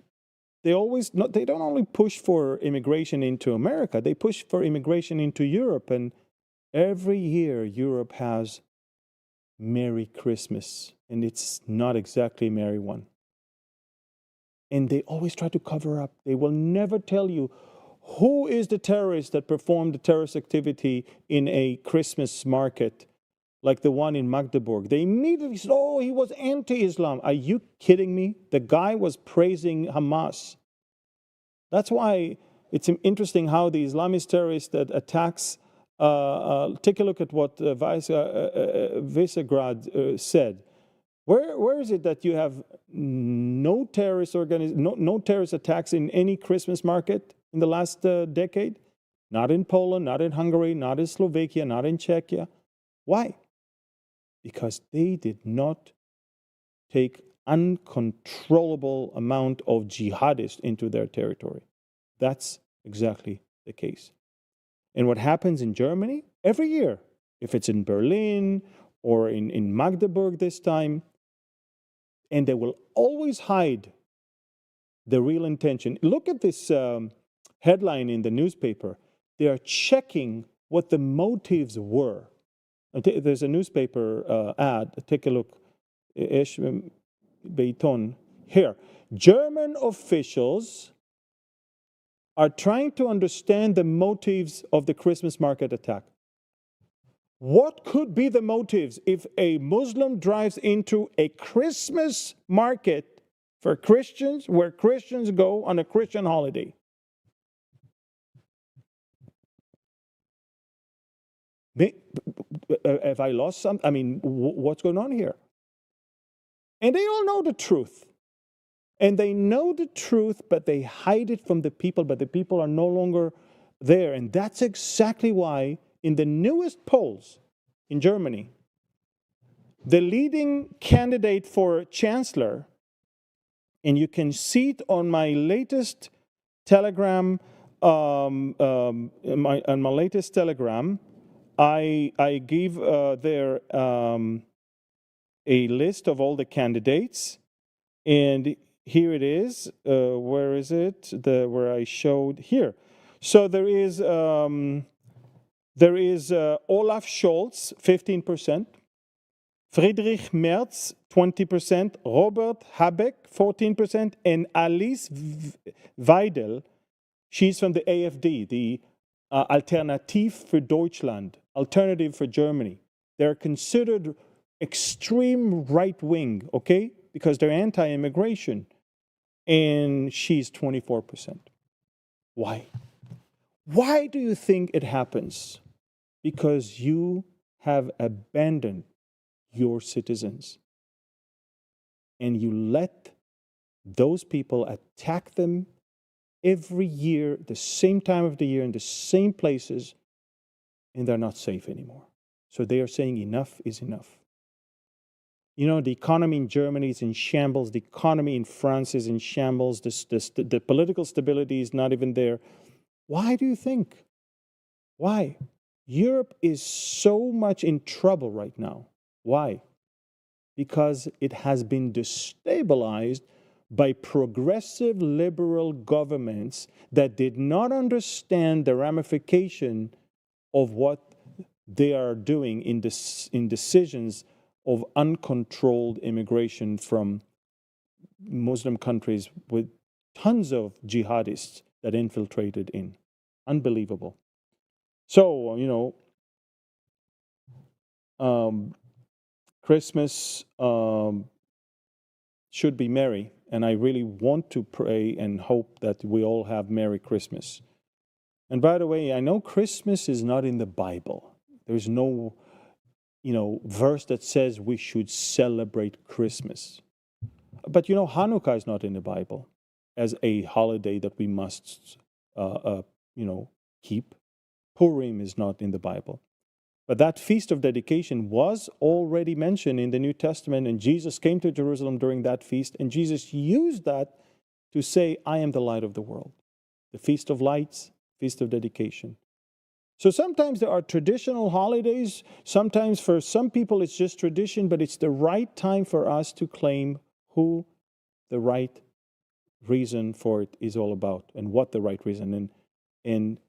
A: they don't only push for immigration into America, they push for immigration into Europe. And every year Europe has Merry Christmas, and it's not exactly a merry one. And they always try to cover up. They will never tell you who is the terrorist that performed the terrorist activity in a Christmas market like the one in Magdeburg. They immediately said, oh, he was anti-Islam. Are you kidding me? The guy was praising Hamas. That's why it's interesting how the Islamist terrorist that attacks, take a look at what Visegrad said. Where is it that you have no terrorist attacks in any Christmas market in the last decade? Not in Poland, not in Hungary, not in Slovakia, not in Czechia. Why? Because they did not take uncontrollable amount of jihadists into their territory. That's exactly the case. And what happens in Germany every year, if it's in Berlin or in Magdeburg this time, and they will always hide the real intention. Look at this headline in the newspaper. They are checking what the motives were. There's a newspaper ad. Take a look. Beiton. Here. German officials are trying to understand the motives of the Christmas market attack. What could be the motives if a Muslim drives into a Christmas market for Christians, where Christians go on a Christian holiday? Have I lost something? I mean, what's going on here? And they all know the truth. And they know the truth, but they hide it from the people, but the people are no longer there. And that's exactly why in the newest polls in Germany, the leading candidate for chancellor, and you can see it on my latest telegram, on my latest telegram, I give there a list of all the candidates, and here it is. Where is it? Where I showed here. So there is Olaf Scholz, 15%, Friedrich Merz, 20%, Robert Habeck, 14%, and Alice Weidel. She's from the AfD, the Alternative für Deutschland, Alternative for Germany. They're considered extreme right-wing, okay, because they're anti-immigration. And she's 24%. Why? Why do you think it happens? Because you have abandoned your citizens. And you let those people attack them every year, the same time of the year, in the same places, and they're not safe anymore. So they are saying enough is enough. You know, the economy in Germany is in shambles. The economy in France is in shambles. The political stability is not even there. Why do you think? Why? Europe is so much in trouble right now. Why? Because it has been destabilized by progressive liberal governments that did not understand the ramification of what they are doing in decisions of uncontrolled immigration from Muslim countries with tons of jihadists that infiltrated in. Unbelievable. So, you know, Christmas should be merry, and I really want to pray and hope that we all have Merry Christmas. And by the way, I know Christmas is not in the Bible. There's no verse that says we should celebrate Christmas. But Hanukkah is not in the Bible as a holiday that we must, keep. Purim is not in the Bible. But that feast of dedication was already mentioned in the New Testament, and Jesus came to Jerusalem during that feast, and Jesus used that to say, I am the light of the world. The Feast of Lights, Feast of Dedication. So sometimes there are traditional holidays. Sometimes for some people it's just tradition, but it's the right time for us to claim who the right reason for it is all about and what the right reason. And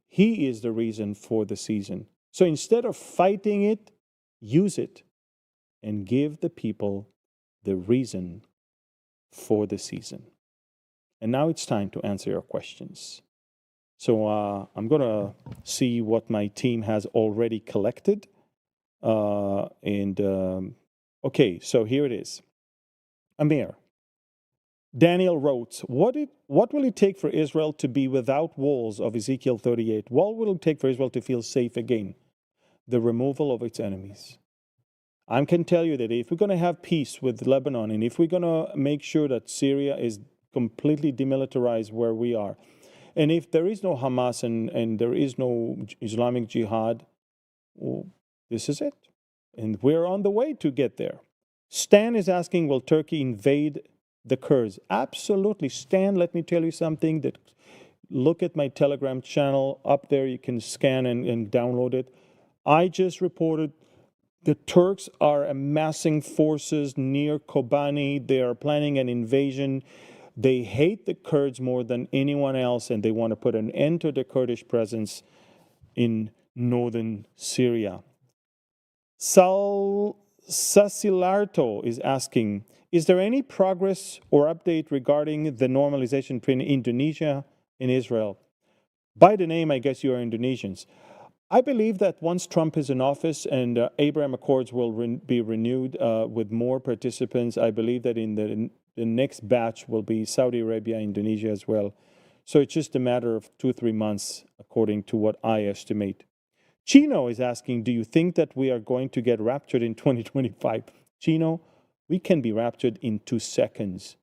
A: He is the reason for the season. So instead of fighting it, use it and give the people the reason for the season. And now it's time to answer your questions. So I'm going to see what my team has already collected. Okay, so here it is. Amir. Daniel wrote, what will it take for Israel to be without walls of Ezekiel 38? What will it take for Israel to feel safe again? The removal of its enemies. I can tell you that if we're going to have peace with Lebanon, and if we're going to make sure that Syria is completely demilitarized where we are, and if there is no Hamas and there is no Islamic Jihad, well, this is it. And we're on the way to get there. Stan is asking, will Turkey invade the Kurds? Absolutely. Stan, let me tell you something. That look at my Telegram channel. Up there, you can scan and download it. I just reported the Turks are amassing forces near Kobani. They are planning an invasion. They hate the Kurds more than anyone else, and they want to put an end to the Kurdish presence in northern Syria. Sasilarto is asking, is there any progress or update regarding the normalization between Indonesia and Israel? By the name, I guess you are Indonesians. I believe that once Trump is in office and Abraham Accords will be renewed with more participants, I believe that in the next batch will be Saudi Arabia, Indonesia as well. So it's just a matter of 2-3 months, according to what I estimate. Chino is asking, do you think that we are going to get raptured in 2025? Chino, we can be raptured in 2 seconds.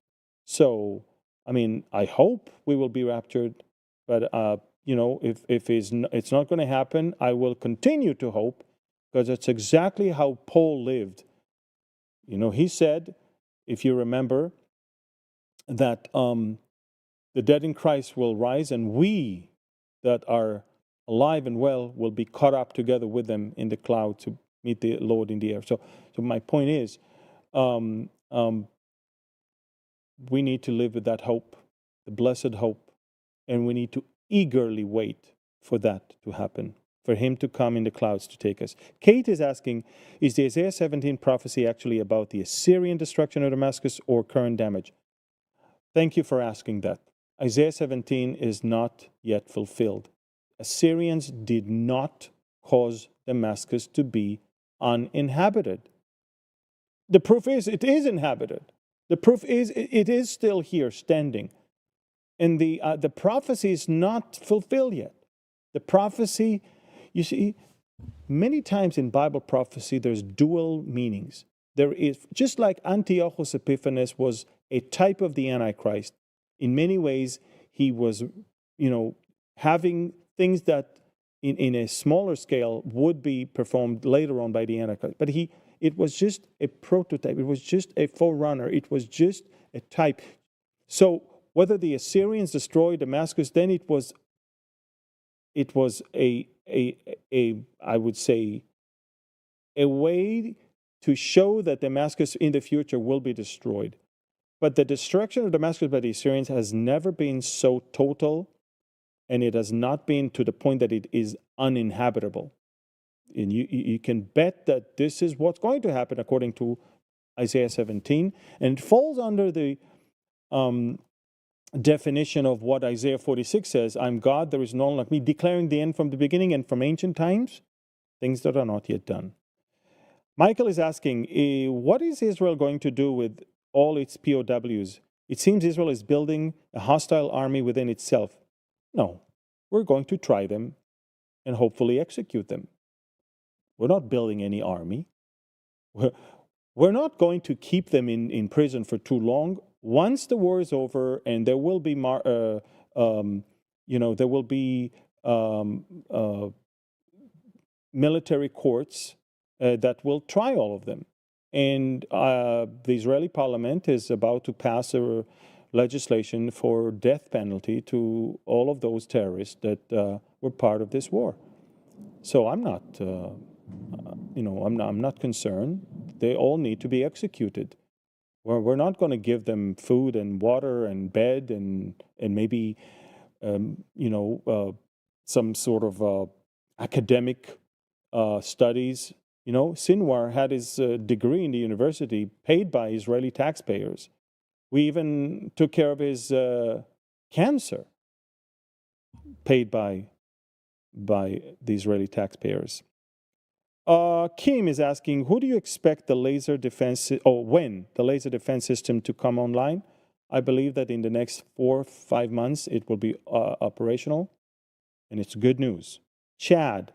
A: So, I mean, I hope we will be raptured, but if it's not going to happen, I will continue to hope, because that's exactly how Paul lived. He said, if you remember, that the dead in Christ will rise, and we that are alive and well will be caught up together with them in the cloud to meet the Lord in the air. So my point is, we need to live with that hope, the blessed hope, and we need to eagerly wait for that to happen, for Him to come in the clouds to take us. Kate is asking, is the Isaiah 17 prophecy actually about the Assyrian destruction of Damascus or current damage? Thank you for asking that. Isaiah 17 is not yet fulfilled. Assyrians did not cause Damascus to be uninhabited. The proof is it is inhabited. The proof is it is still here standing. And the prophecy is not fulfilled yet. The prophecy, you see, many times in Bible prophecy, there's dual meanings. There is, just like Antiochus Epiphanes was a type of the Antichrist, in many ways, he was, having things that in a smaller scale would be performed later on by the Antichrist. But it was just a prototype. It was just a forerunner. It was just a type. So whether the Assyrians destroyed Damascus, then it was a I would say a way to show that Damascus in the future will be destroyed. But the destruction of Damascus by the Assyrians has never been so total, and it has not been to the point that it is uninhabitable. And you can bet that this is what's going to happen according to Isaiah 17, and it falls under the definition of what Isaiah 46 says, I'm God, there is no one like me, declaring the end from the beginning and from ancient times, things that are not yet done. Michael is asking, what is Israel going to do with all its POWs? It seems Israel is building a hostile army within itself. No, we're going to try them and hopefully execute them. We're not building any army. We're not going to keep them in prison for too long. Once the war is over and there will be, there will be military courts that will try all of them. And the Israeli parliament is about to pass a legislation for death penalty to all of those terrorists that were part of this war. So I'm not, I'm not concerned. They all need to be executed. We're not going to give them food and water and bed and maybe, some sort of academic studies. Sinwar had his degree in the university paid by Israeli taxpayers. We even took care of his cancer paid by the Israeli taxpayers. Kim is asking, who do you expect the laser defense, when the laser defense system to come online? I believe that in the next 4 or 5 months it will be operational, and it's good news. Chad,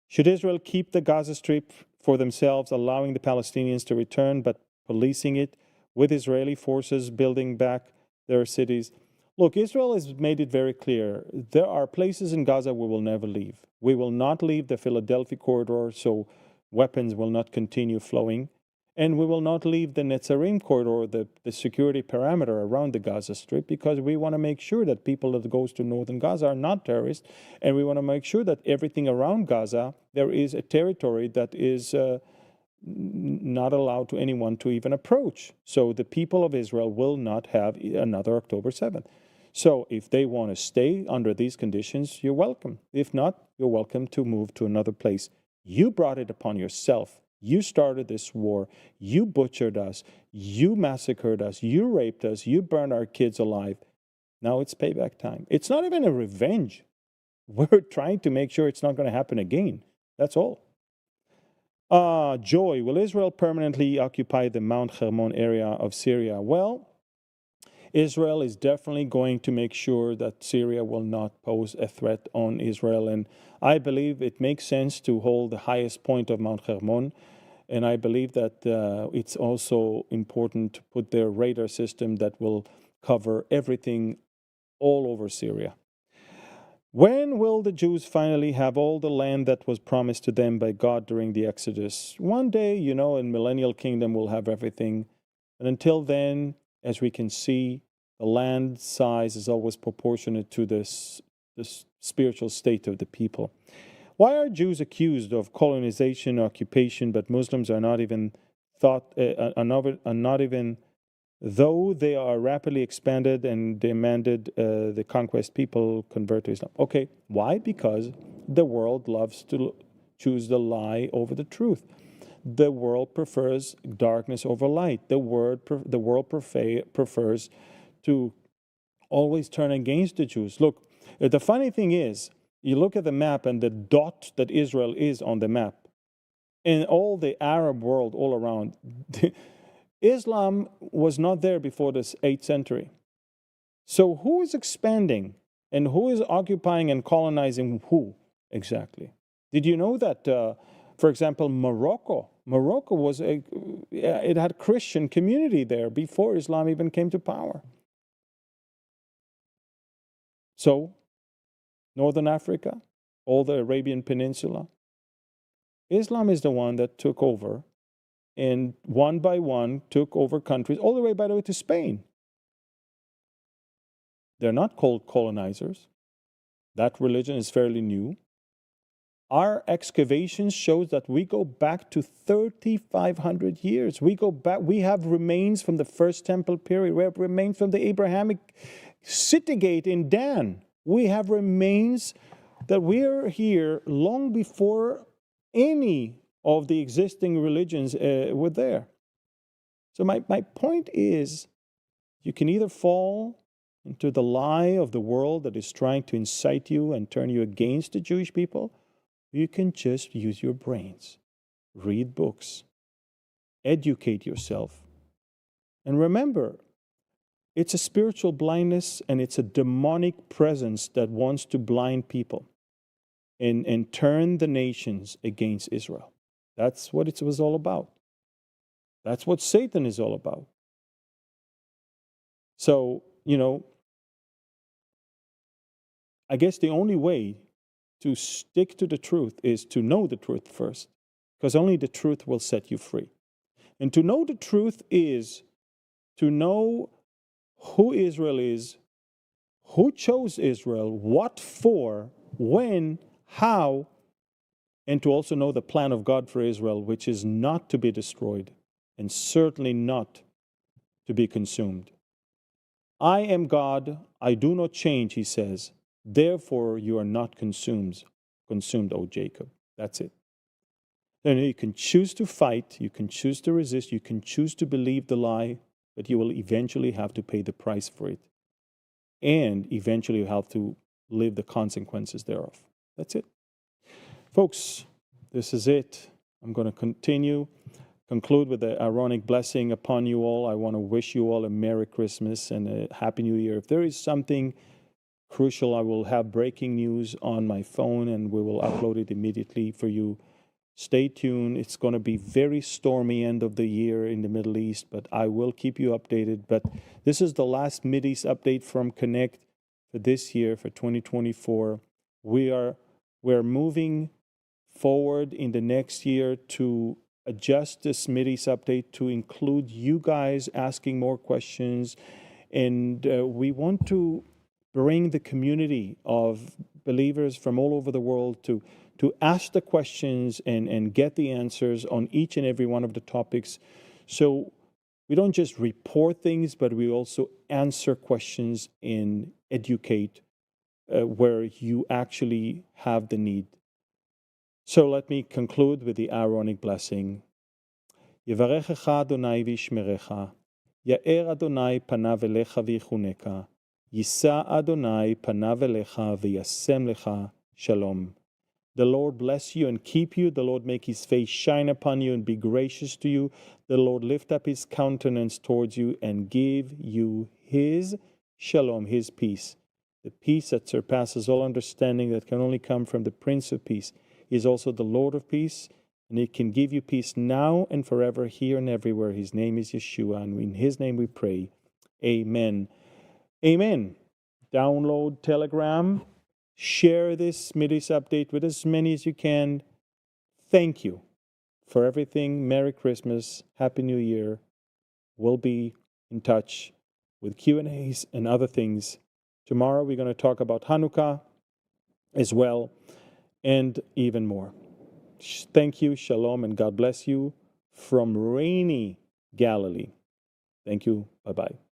A: should Israel keep the Gaza Strip for themselves, allowing the Palestinians to return, but policing it with Israeli forces building back their cities? Look, Israel has made it very clear. There are places in Gaza we will never leave. We will not leave the Philadelphia corridor, so weapons will not continue flowing. And we will not leave the Netzarim corridor, the security parameter around the Gaza Strip, because we want to make sure that people that goes to northern Gaza are not terrorists. And we want to make sure that everything around Gaza, there is a territory that is not allowed to anyone to even approach. So the people of Israel will not have another October 7th. So if they want to stay under these conditions, you're welcome. If not, you're welcome to move to another place. You brought it upon yourself. You started this war. You butchered us. You massacred us. You raped us. You burned our kids alive. Now it's payback time. It's not even a revenge. We're trying to make sure it's not going to happen again. That's all. Joy, will Israel permanently occupy the Mount Hermon area of Syria? Well, Israel is definitely going to make sure that Syria will not pose a threat on Israel. And I believe it makes sense to hold the highest point of Mount Hermon. And I believe that it's also important to put their radar system that will cover everything all over Syria. When will the Jews finally have all the land that was promised to them by God during the Exodus? One day, in millennial kingdom, we'll have everything. And until then, as we can see, the land size is always proportionate to the spiritual state of the people. Why are Jews accused of colonization, occupation, but Muslims are not even though they are rapidly expanded and demanded the conquest people convert to Islam? Okay, why? Because the world loves to choose the lie over the truth. The world prefers darkness over light. The world prefers to always turn against the Jews. Look, the funny thing is, you look at the map and the dot that Israel is on the map, and all the Arab world all around, Islam was not there before the 8th century. So who is expanding and who is occupying and colonizing who exactly? Did you know that, for example, Morocco was it had Christian community there before Islam even came to power. So, Northern Africa, all the Arabian Peninsula, Islam is the one that took over, and one by one took over countries, all the way, by the way, to Spain. They're not called colonizers. That religion is fairly new. Our excavations shows that we go back to 3,500 years. We go back. We have remains from the First Temple period. We have remains from the Abrahamic city gate in Dan. We have remains that we are here long before any of the existing religions were there. So my point is, you can either fall into the lie of the world that is trying to incite you and turn you against the Jewish people, or you can just use your brains, read books, educate yourself. And remember, it's a spiritual blindness and it's a demonic presence that wants to blind people and turn the nations against Israel. That's what it was all about. That's what Satan is all about. So, I guess the only way to stick to the truth is to know the truth first, because only the truth will set you free. And to know the truth is to know who Israel is, who chose Israel, what for, when, how, and to also know the plan of God for Israel, which is not to be destroyed and certainly not to be consumed. I am God, I do not change, he says. Therefore, you are not consumed, O Jacob. That's it. And you can choose to fight, you can choose to resist, you can choose to believe the lie, but you will eventually have to pay the price for it. And eventually you have to live the consequences thereof. That's it. Folks, this is it. I'm going to conclude with the Aaronic blessing upon you all. I want to wish you all a Merry Christmas and a Happy New Year. If there is something crucial, I will have breaking news on my phone and we will upload it immediately for you. Stay tuned. It's going to be very stormy end of the year in the Middle East, but I will keep you updated. But this is the last Mideast update from Connect for this year, for 2024. We're moving forward in the next year to adjust this Mideast update to include you guys asking more questions. And we want to bring the community of believers from all over the world to ask the questions and get the answers on each and every one of the topics. So we don't just report things, but we also answer questions and educate where you actually have the need. So let me conclude with the Aaronic blessing. Yevarechecha Adonai v'yishmerecha, Ya'er Adonai panav elecha v'yichuneka, Yisa Adonai panav elecha v'yasem lecha shalom. The Lord bless you and keep you. The Lord make his face shine upon you and be gracious to you. The Lord lift up his countenance towards you and give you his shalom, his peace. The peace that surpasses all understanding, that can only come from the Prince of Peace. He is also the Lord of peace, and he can give you peace now and forever, here and everywhere. His name is Yeshua, and in his name we pray. Amen. Amen. Download Telegram. Share this Mideast update with as many as you can. Thank you for everything. Merry Christmas. Happy New Year. We'll be in touch with Q&As and other things. Tomorrow we're going to talk about Hanukkah as well and even more. Thank you. Shalom and God bless you from rainy Galilee. Thank you. Bye-bye.